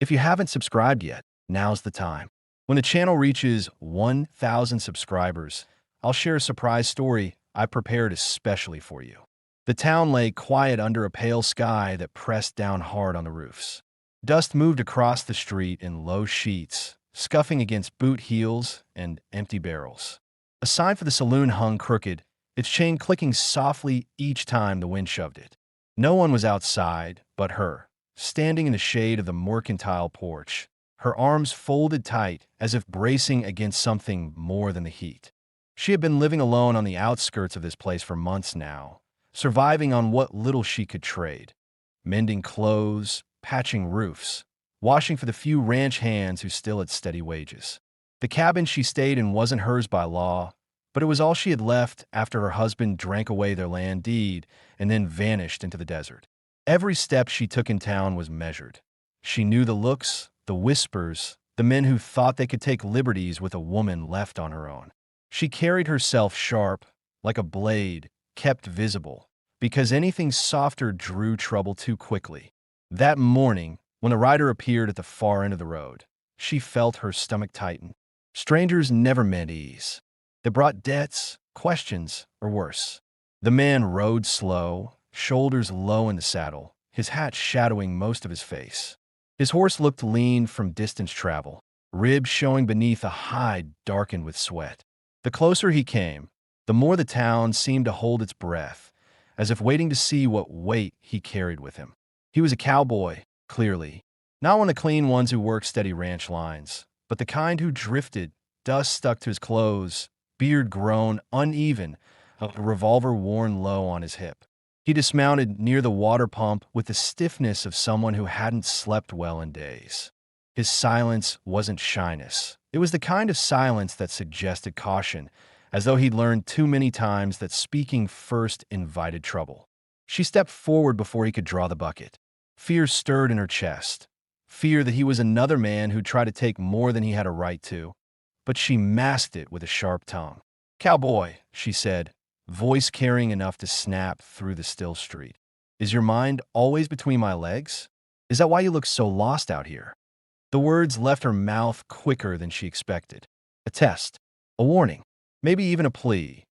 If you haven't subscribed yet, now's the time. When the channel reaches 1,000 subscribers, I'll share a surprise story I prepared especially for you. The town lay quiet under a pale sky that pressed down hard on the roofs. Dust moved across the street in low sheets, scuffing against boot heels and empty barrels. A sign for the saloon hung crooked, its chain clicking softly each time the wind shoved it. No one was outside but her, standing in the shade of the mercantile porch, her arms folded tight as if bracing against something more than the heat. She had been living alone on the outskirts of this place for months now, surviving on what little she could trade, mending clothes, patching roofs, washing for the few ranch hands who still had steady wages. The cabin she stayed in wasn't hers by law, but it was all she had left after her husband drank away their land deed and then vanished into the desert. Every step she took in town was measured. She knew the looks, the whispers, the men who thought they could take liberties with a woman left on her own. She carried herself sharp, like a blade, kept visible, because anything softer drew trouble too quickly. That morning, when the rider appeared at the far end of the road, she felt her stomach tighten. Strangers never meant ease. They brought debts, questions, or worse. The man rode slow, shoulders low in the saddle, his hat shadowing most of his face. His horse looked lean from distance travel, ribs showing beneath a hide darkened with sweat. The closer he came, the more the town seemed to hold its breath, as if waiting to see what weight he carried with him. He was a cowboy, clearly, not one of the clean ones who worked steady ranch lines, but the kind who drifted, dust stuck to his clothes, beard grown uneven, a revolver worn low on his hip. He dismounted near the water pump with the stiffness of someone who hadn't slept well in days. His silence wasn't shyness. It was the kind of silence that suggested caution, as though he'd learned too many times that speaking first invited trouble. She stepped forward before he could draw the bucket. Fear stirred in her chest. Fear that he was another man who'd try to take more than he had a right to. But she masked it with a sharp tongue. "Cowboy," she said, voice carrying enough to snap through the still street. "Is your mind always between my legs? Is that why you look so lost out here?" The words left her mouth quicker than she expected. A test, a warning, maybe even a plea.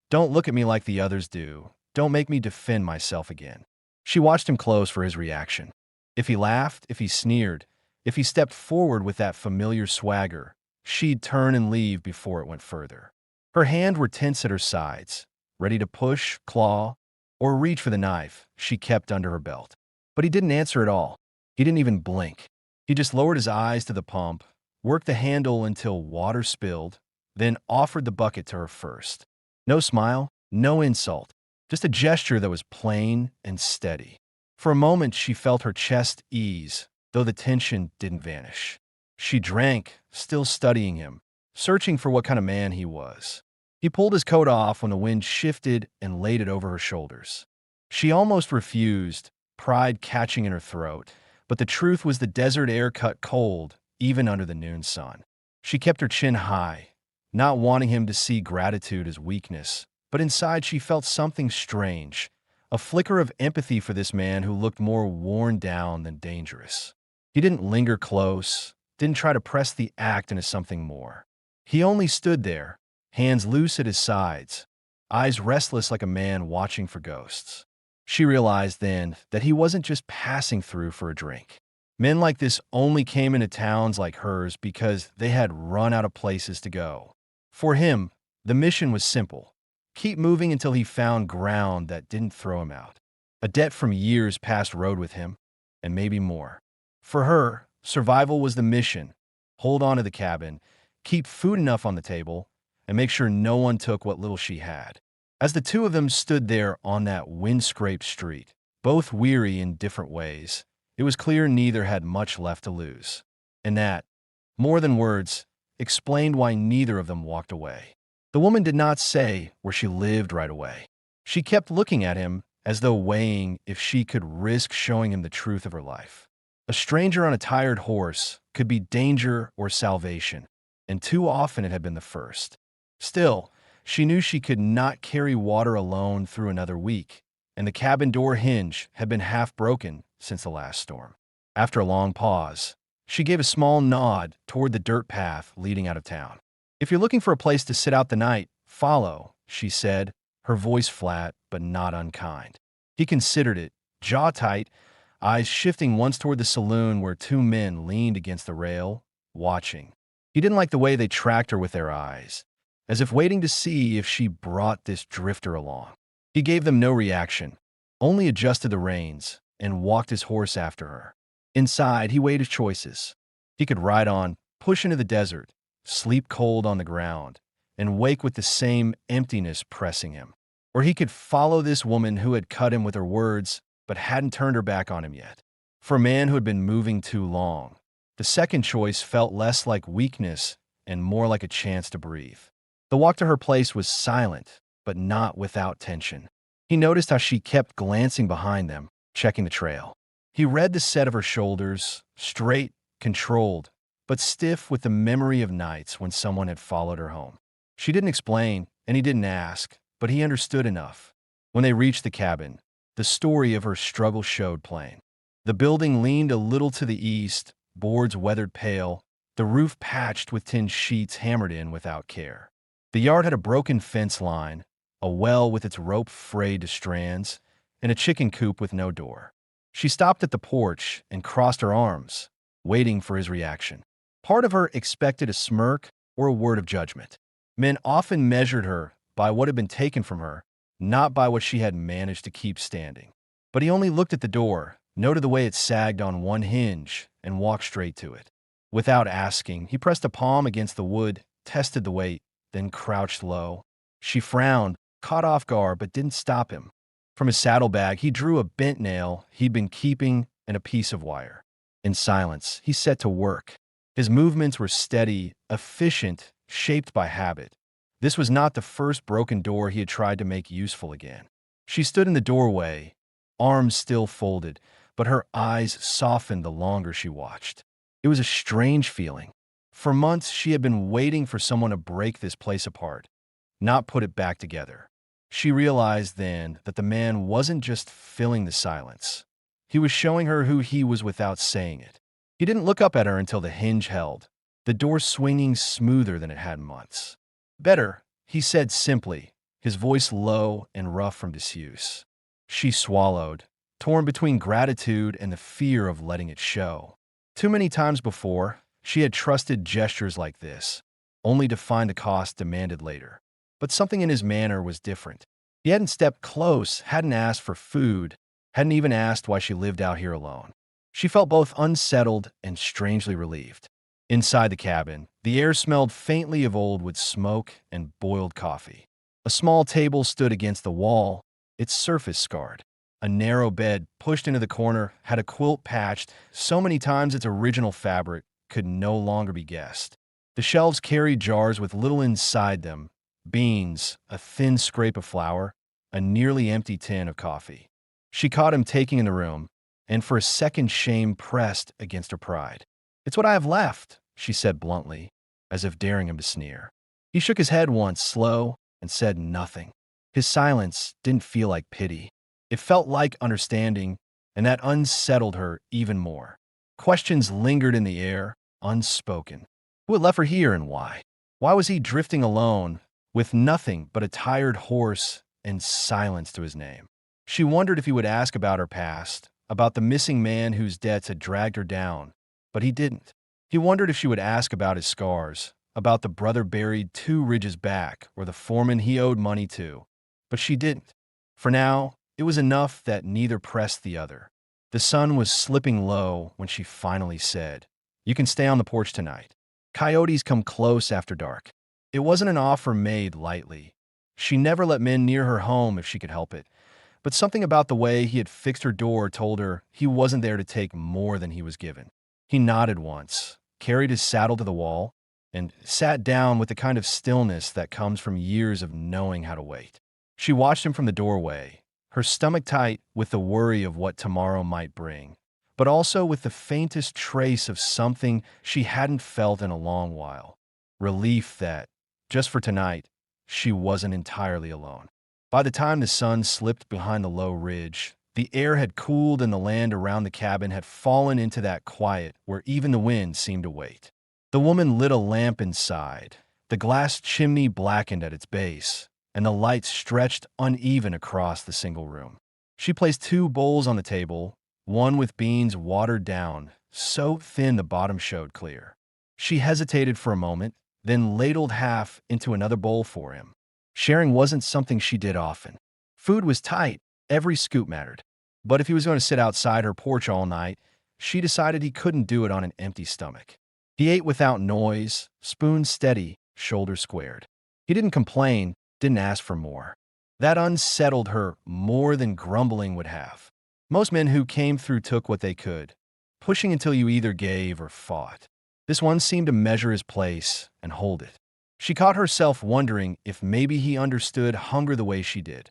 Don't look at me like the others do. Don't make me defend myself again. She watched him close for his reaction. If he laughed, if he sneered, if he stepped forward with that familiar swagger, she'd turn and leave before it went further. Her hands were tense at her sides, ready to push, claw, or reach for the knife she kept under her belt. But he didn't answer at all. He didn't even blink. He just lowered his eyes to the pump, worked the handle until water spilled, then offered the bucket to her first. No smile, no insult, just a gesture that was plain and steady. For a moment, she felt her chest ease, though the tension didn't vanish. She drank, still studying him, searching for what kind of man he was. He pulled his coat off when the wind shifted and laid it over her shoulders. She almost refused, pride catching in her throat, but the truth was the desert air cut cold, even under the noon sun. She kept her chin high, not wanting him to see gratitude as weakness, but inside she felt something strange, a flicker of empathy for this man who looked more worn down than dangerous. He didn't linger close, didn't try to press the act into something more. He only stood there, hands loose at his sides, eyes restless like a man watching for ghosts. She realized then that he wasn't just passing through for a drink. Men like this only came into towns like hers because they had run out of places to go. For him, the mission was simple. Keep moving until he found ground that didn't throw him out. A debt from years past rode with him, and maybe more. For her, survival was the mission. Hold on to the cabin, keep food enough on the table, and make sure no one took what little she had. As the two of them stood there on that wind-scraped street, both weary in different ways, it was clear neither had much left to lose. And that, more than words, explained why neither of them walked away. The woman did not say where she lived right away. She kept looking at him as though weighing if she could risk showing him the truth of her life. A stranger on a tired horse could be danger or salvation, and too often it had been the first. Still, she knew she could not carry water alone through another week, and the cabin door hinge had been half broken since the last storm. After a long pause, She gave a small nod toward the dirt path leading out of town. If you're looking for a place to sit out the night, follow, she said, her voice flat but not unkind. He considered it, jaw tight, eyes shifting once toward the saloon where two men leaned against the rail, watching. He didn't like the way they tracked her with their eyes, as if waiting to see if she brought this drifter along. He gave them no reaction, only adjusted the reins and walked his horse after her. Inside, he weighed his choices. He could ride on, push into the desert, sleep cold on the ground, and wake with the same emptiness pressing him. Or he could follow this woman who had cut him with her words but hadn't turned her back on him yet. For a man who had been moving too long, the second choice felt less like weakness and more like a chance to breathe. The walk to her place was silent, but not without tension. He noticed how she kept glancing behind them, checking the trail. He read the set of her shoulders, straight, controlled, but stiff with the memory of nights when someone had followed her home. She didn't explain, and he didn't ask, but he understood enough. When they reached the cabin, the story of her struggle showed plain. The building leaned a little to the east, boards weathered pale, the roof patched with tin sheets hammered in without care. The yard had a broken fence line, a well with its rope frayed to strands, and a chicken coop with no door. She stopped at the porch and crossed her arms, waiting for his reaction. Part of her expected a smirk or a word of judgment. Men often measured her by what had been taken from her, not by what she had managed to keep standing. But he only looked at the door, noted the way it sagged on one hinge, and walked straight to it. Without asking, he pressed a palm against the wood, tested the weight, then crouched low. She frowned, caught off guard, but didn't stop him. From his saddlebag, he drew a bent nail he'd been keeping and a piece of wire. In silence, he set to work. His movements were steady, efficient, shaped by habit. This was not the first broken door he had tried to make useful again. She stood in the doorway, arms still folded, but her eyes softened the longer she watched. It was a strange feeling. For months, she had been waiting for someone to break this place apart, not put it back together. She realized then that the man wasn't just filling the silence. He was showing her who he was without saying it. He didn't look up at her until the hinge held, the door swinging smoother than it had in months. "Better," he said simply, his voice low and rough from disuse. She swallowed, torn between gratitude and the fear of letting it show. Too many times before, she had trusted gestures like this, only to find the cost demanded later. But something in his manner was different. He hadn't stepped close, hadn't asked for food, hadn't even asked why she lived out here alone. She felt both unsettled and strangely relieved. Inside the cabin, the air smelled faintly of old wood smoke and boiled coffee. A small table stood against the wall, its surface scarred. A narrow bed, pushed into the corner, had a quilt patched so many times its original fabric could no longer be guessed. The shelves carried jars with little inside them, beans, a thin scrape of flour, a nearly empty tin of coffee. She caught him taking in the room, and for a second shame pressed against her pride. "It's what I have left," she said bluntly, as if daring him to sneer. He shook his head once, slow, and said nothing. His silence didn't feel like pity. It felt like understanding, and that unsettled her even more. Questions lingered in the air, unspoken. Who had left her here and why? Why was he drifting alone, with nothing but a tired horse and silence to his name? She wondered if he would ask about her past, about the missing man whose debts had dragged her down, but he didn't. He wondered if she would ask about his scars, about the brother buried 2 ridges back, or the foreman he owed money to, but she didn't. For now, it was enough that neither pressed the other. The sun was slipping low when she finally said, "You can stay on the porch tonight. Coyotes come close after dark." It wasn't an offer made lightly. She never let men near her home if she could help it, but something about the way he had fixed her door told her he wasn't there to take more than he was given. He nodded once, carried his saddle to the wall, and sat down with the kind of stillness that comes from years of knowing how to wait. She watched him from the doorway, her stomach tight with the worry of what tomorrow might bring, but also with the faintest trace of something she hadn't felt in a long while. Relief that, just for tonight, she wasn't entirely alone. By the time the sun slipped behind the low ridge, The air had cooled and the land around the cabin had fallen into that quiet where even the wind seemed to wait. The woman lit a lamp inside. The glass chimney blackened at its base, and the light stretched uneven across the single room. She placed two bowls on the table, one with beans watered down, so thin the bottom showed clear. She hesitated for a moment, then ladled half into another bowl for him. Sharing wasn't something she did often. Food was tight, every scoop mattered. But if he was going to sit outside her porch all night, she decided he couldn't do it on an empty stomach. He ate without noise, spoon steady, shoulders squared. He didn't complain, didn't ask for more. That unsettled her more than grumbling would have. Most men who came through took what they could, pushing until you either gave or fought. This one seemed to measure his place and hold it. She caught herself wondering if maybe he understood hunger the way she did,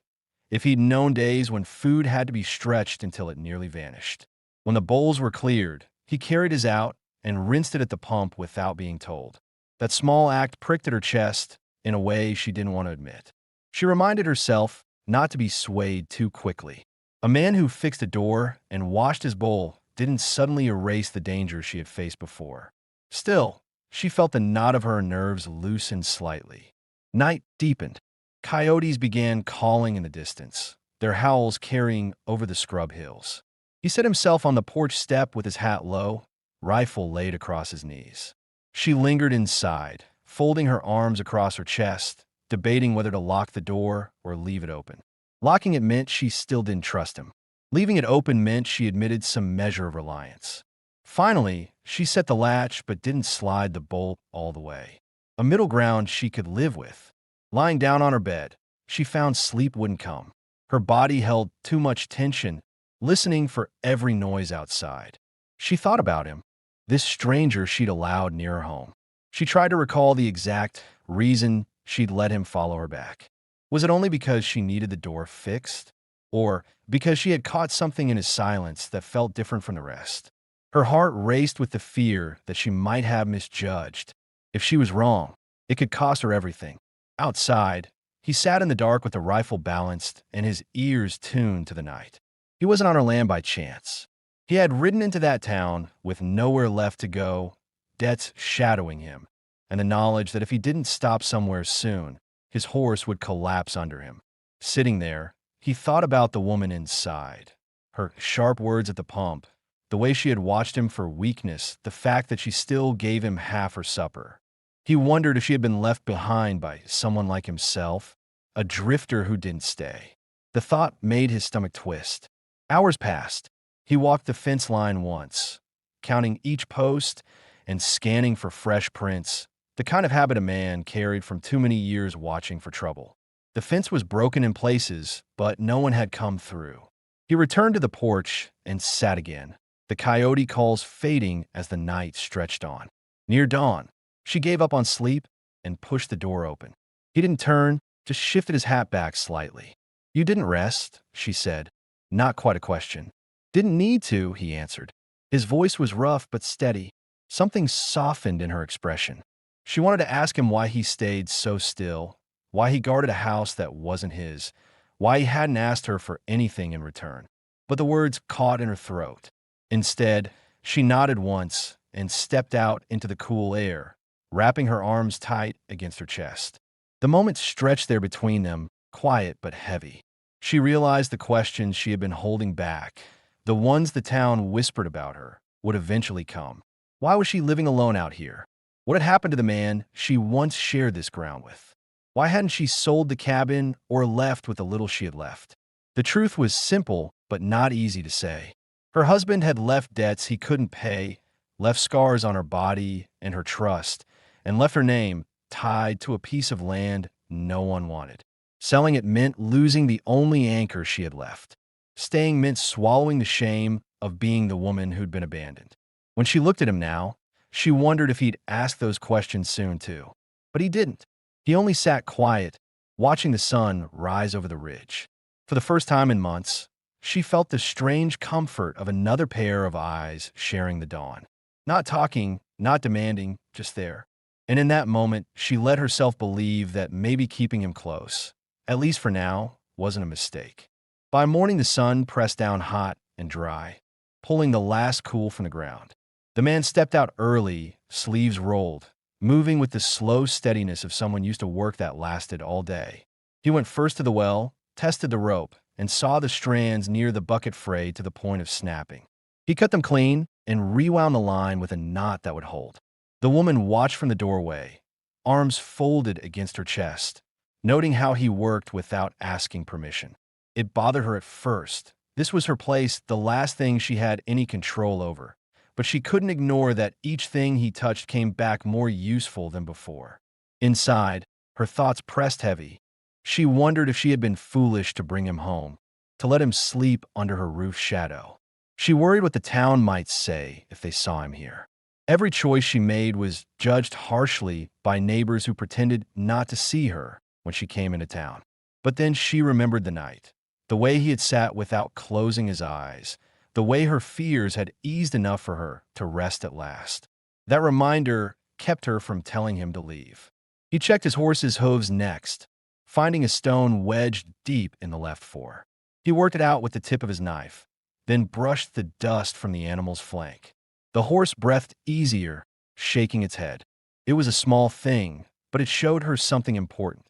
if he'd known days when food had to be stretched until it nearly vanished. When the bowls were cleared, he carried his out and rinsed it at the pump without being told. That small act pricked at her chest in a way she didn't want to admit. She reminded herself not to be swayed too quickly. A man who fixed a door and washed his bowl didn't suddenly erase the danger she had faced before. Still, she felt the knot of her nerves loosen slightly. Night deepened. Coyotes began calling in the distance, their howls carrying over the scrub hills. He set himself on the porch step with his hat low, rifle laid across his knees. She lingered inside, folding her arms across her chest, debating whether to lock the door or leave it open. Locking it meant she still didn't trust him. Leaving it open meant she admitted some measure of reliance. Finally, she set the latch but didn't slide the bolt all the way. A middle ground she could live with. Lying down on her bed, she found sleep wouldn't come. Her body held too much tension, listening for every noise outside. She thought about him, this stranger she'd allowed near her home. She tried to recall the exact reason she'd let him follow her back. Was it only because she needed the door fixed? Or because she had caught something in his silence that felt different from the rest? Her heart raced with the fear that she might have misjudged. If she was wrong, it could cost her everything. Outside, he sat in the dark with the rifle balanced and his ears tuned to the night. He wasn't on her land by chance. He had ridden into that town with nowhere left to go, debts shadowing him, and the knowledge that if he didn't stop somewhere soon, his horse would collapse under him. Sitting there, he thought about the woman inside, her sharp words at the pump, the way she had watched him for weakness, the fact that she still gave him half her supper. He wondered if she had been left behind by someone like himself, a drifter who didn't stay. The thought made his stomach twist. Hours passed. He walked the fence line once, counting each post and scanning for fresh prints, the kind of habit a man carried from too many years watching for trouble. The fence was broken in places, but no one had come through. He returned to the porch and sat again, the coyote calls fading as the night stretched on. Near dawn, she gave up on sleep and pushed the door open. He didn't turn, just shifted his hat back slightly. "You didn't rest," she said. Not quite a question. "Didn't need to," he answered. His voice was rough but steady. Something softened in her expression. She wanted to ask him why he stayed so still, why he guarded a house that wasn't his, why he hadn't asked her for anything in return. But the words caught in her throat. Instead, she nodded once and stepped out into the cool air, wrapping her arms tight against her chest. The moment stretched there between them, quiet but heavy. She realized the questions she had been holding back, the ones the town whispered about her, would eventually come. Why was she living alone out here? What had happened to the man she once shared this ground with? Why hadn't she sold the cabin or left with the little she had left? The truth was simple, but not easy to say. Her husband had left debts he couldn't pay, left scars on her body and her trust, and left her name tied to a piece of land no one wanted. Selling it meant losing the only anchor she had left. Staying meant swallowing the shame of being the woman who'd been abandoned. When she looked at him now, she wondered if he'd ask those questions soon too. But he didn't. He only sat quiet, watching the sun rise over the ridge. For the first time in months, she felt the strange comfort of another pair of eyes sharing the dawn. Not talking, not demanding, just there. And in that moment, she let herself believe that maybe keeping him close, at least for now, wasn't a mistake. By morning, the sun pressed down hot and dry, pulling the last cool from the ground. The man stepped out early, sleeves rolled, moving with the slow steadiness of someone used to work that lasted all day. He went first to the well, tested the rope, and saw the strands near the bucket frayed to the point of snapping. He cut them clean and rewound the line with a knot that would hold. The woman watched from the doorway, arms folded against her chest, noting how he worked without asking permission. It bothered her at first. This was her place, the last thing she had any control over. But she couldn't ignore that each thing he touched came back more useful than before. Inside, her thoughts pressed heavy. She wondered if she had been foolish to bring him home, to let him sleep under her roof shadow. She worried what the town might say if they saw him here. Every choice she made was judged harshly by neighbors who pretended not to see her when she came into town. But then she remembered the night, the way he had sat without closing his eyes, the way her fears had eased enough for her to rest at last. That reminder kept her from telling him to leave. He checked his horse's hooves next, finding a stone wedged deep in the left fore. He worked it out with the tip of his knife, then brushed the dust from the animal's flank. The horse breathed easier, shaking its head. It was a small thing, but it showed her something important.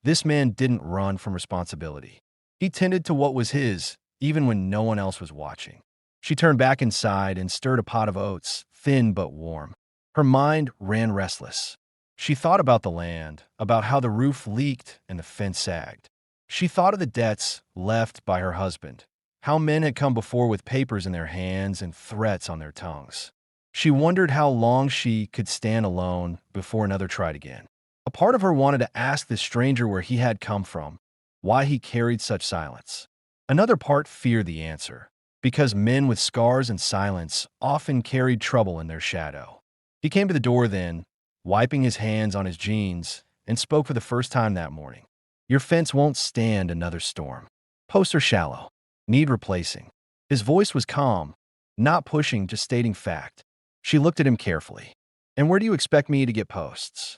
This man didn't run from responsibility. He tended to what was his, even when no one else was watching. She turned back inside and stirred a pot of oats, thin but warm. Her mind ran restless. She thought about the land, about how the roof leaked and the fence sagged. She thought of the debts left by her husband, how men had come before with papers in their hands and threats on their tongues. She wondered how long she could stand alone before another tried again. A part of her wanted to ask this stranger where he had come from, why he carried such silence. Another part feared the answer, because men with scars and silence often carried trouble in their shadow. He came to the door then, wiping his hands on his jeans, and spoke for the first time that morning. Your fence won't stand another storm. Posts are shallow. Need replacing. His voice was calm, not pushing, just stating fact. She looked at him carefully. And where do you expect me to get posts?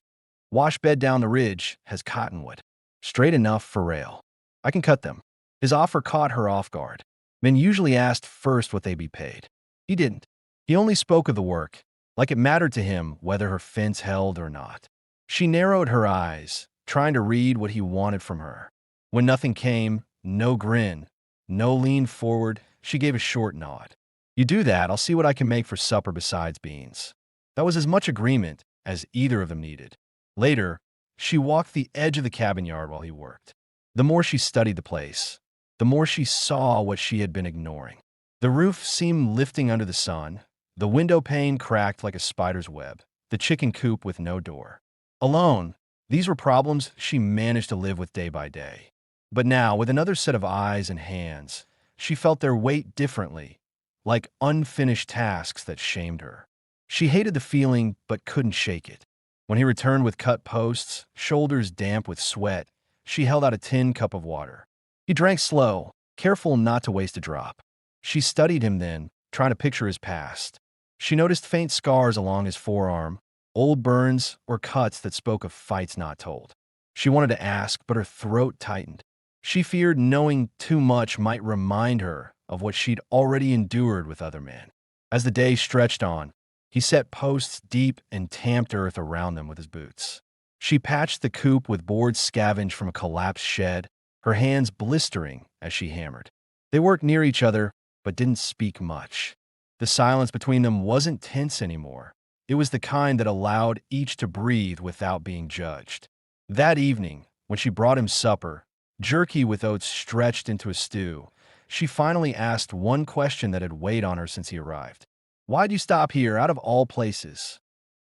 Wash bed down the ridge has cottonwood. Straight enough for rail. I can cut them. His offer caught her off guard. Men usually asked first what they be paid. He didn't. He only spoke of the work, like it mattered to him whether her fence held or not. She narrowed her eyes, trying to read what he wanted from her. When nothing came, no grin, no lean forward, she gave a short nod. You do that, I'll see what I can make for supper besides beans. That was as much agreement as either of them needed. Later, she walked the edge of the cabin yard while he worked. The more she studied the place, the more she saw what she had been ignoring. The roof seemed lifting under the sun, the window pane cracked like a spider's web, the chicken coop with no door. Alone, these were problems she managed to live with day by day. But now, with another set of eyes and hands, she felt their weight differently, like unfinished tasks that shamed her. She hated the feeling, but couldn't shake it. When he returned with cut posts, shoulders damp with sweat, she held out a tin cup of water. He drank slow, careful not to waste a drop. She studied him then, trying to picture his past. She noticed faint scars along his forearm, old burns or cuts that spoke of fights not told. She wanted to ask, but her throat tightened. She feared knowing too much might remind her of what she'd already endured with other men. As the day stretched on, he set posts deep and tamped earth around them with his boots. She patched the coop with boards scavenged from a collapsed shed, her hands blistering as she hammered. They worked near each other, but didn't speak much. The silence between them wasn't tense anymore. It was the kind that allowed each to breathe without being judged. That evening, when she brought him supper, jerky with oats stretched into a stew, she finally asked one question that had weighed on her since he arrived. Why'd you stop here, out of all places?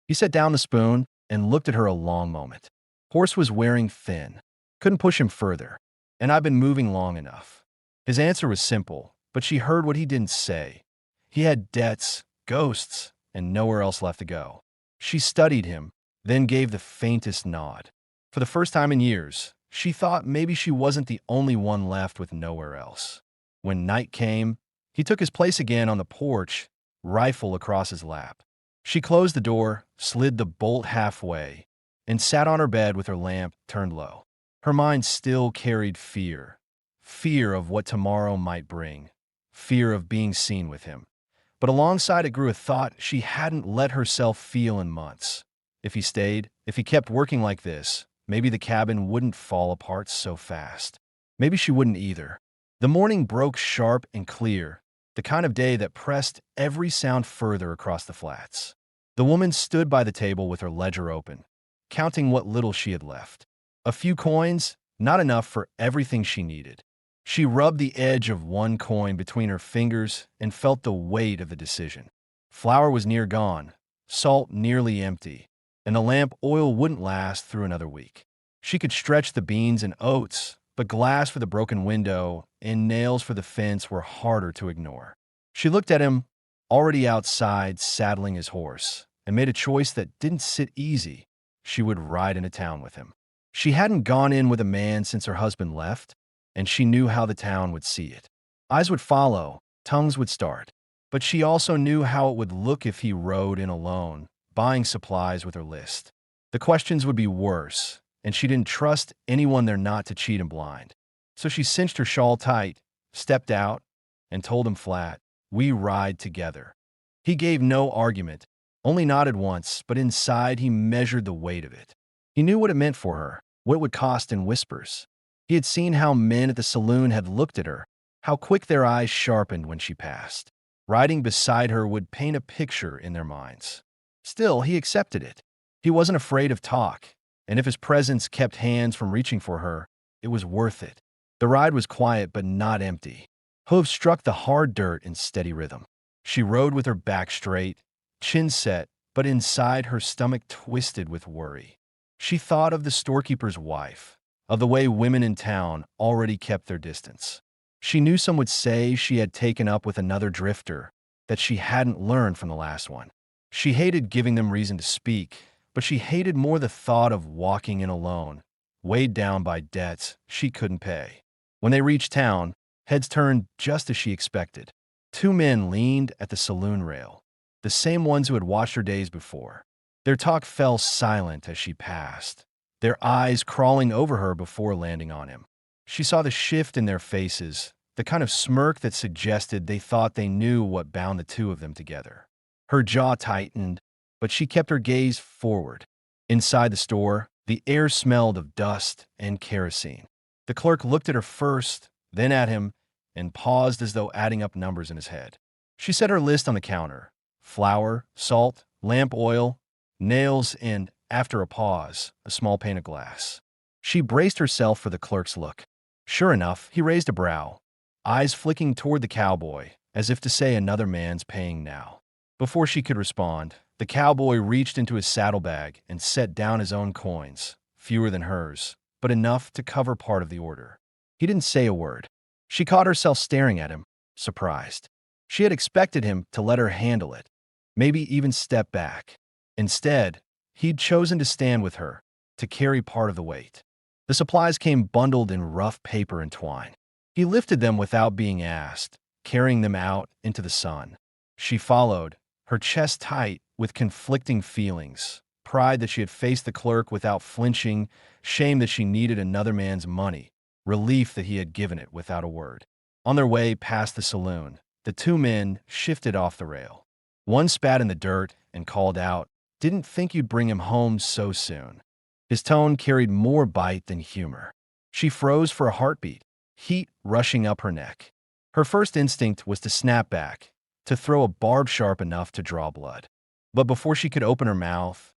He set down the spoon and looked at her a long moment. Horse was wearing thin. Couldn't push him further. And I've been moving long enough. His answer was simple, but she heard what he didn't say. He had debts, ghosts, and nowhere else left to go. She studied him, then gave the faintest nod. For the first time in years, she thought maybe she wasn't the only one left with nowhere else. When night came, he took his place again on the porch, rifle across his lap. She closed the door, slid the bolt halfway, and sat on her bed with her lamp turned low. Her mind still carried fear. fear of what tomorrow might bring, fear of being seen with him. But alongside it grew a thought she hadn't let herself feel in months. If he stayed, if he kept working like this, maybe the cabin wouldn't fall apart so fast. Maybe she wouldn't either. The morning broke sharp and clear, the kind of day that pressed every sound further across the flats. The woman stood by the table with her ledger open, counting what little she had left. A few coins, not enough for everything she needed. She rubbed the edge of one coin between her fingers and felt the weight of the decision. Flour was near gone, salt nearly empty, and the lamp oil wouldn't last through another week. She could stretch the beans and oats, but glass for the broken window and nails for the fence were harder to ignore. She looked at him, already outside saddling his horse, and made a choice that didn't sit easy. She would ride into town with him. She hadn't gone in with a man since her husband left, and she knew how the town would see it. Eyes would follow, tongues would start. But she also knew how it would look if he rode in alone, buying supplies with her list. The questions would be worse, and she didn't trust anyone there not to cheat him blind. So she cinched her shawl tight, stepped out, and told him flat, "We ride together." He gave no argument, only nodded once, but inside he measured the weight of it. He knew what it meant for her, what it would cost in whispers. He had seen how men at the saloon had looked at her, how quick their eyes sharpened when she passed. Riding beside her would paint a picture in their minds. Still, he accepted it. He wasn't afraid of talk, and if his presence kept hands from reaching for her, it was worth it. The ride was quiet but not empty. Hooves struck the hard dirt in steady rhythm. She rode with her back straight, chin set, but inside her stomach twisted with worry. She thought of the storekeeper's wife, of the way women in town already kept their distance. She knew some would say she had taken up with another drifter, that she hadn't learned from the last one. She hated giving them reason to speak, but she hated more the thought of walking in alone, weighed down by debts she couldn't pay. When they reached town, heads turned just as she expected. Two men leaned at the saloon rail, the same ones who had watched her days before. Their talk fell silent as she passed, their eyes crawling over her before landing on him. She saw the shift in their faces, the kind of smirk that suggested they thought they knew what bound the two of them together. Her jaw tightened, but she kept her gaze forward. Inside the store, the air smelled of dust and kerosene. The clerk looked at her first, then at him, and paused as though adding up numbers in his head. She set her list on the counter: flour, salt, lamp oil, nails, and, after a pause, a small pane of glass. She braced herself for the clerk's look. Sure enough, he raised a brow, eyes flicking toward the cowboy, as if to say another man's paying now. Before she could respond, the cowboy reached into his saddlebag and set down his own coins, fewer than hers, but enough to cover part of the order. He didn't say a word. She caught herself staring at him, surprised. She had expected him to let her handle it, maybe even step back. Instead, he'd chosen to stand with her, to carry part of the weight. The supplies came bundled in rough paper and twine. He lifted them without being asked, carrying them out into the sun. She followed, her chest tight with conflicting feelings, pride that she had faced the clerk without flinching, shame that she needed another man's money, relief that he had given it without a word. On their way past the saloon, the two men shifted off the rail. One spat in the dirt and called out, "Didn't think you'd bring him home so soon." His tone carried more bite than humor. She froze for a heartbeat, heat rushing up her neck. Her first instinct was to snap back, to throw a barb sharp enough to draw blood. But before she could open her mouth,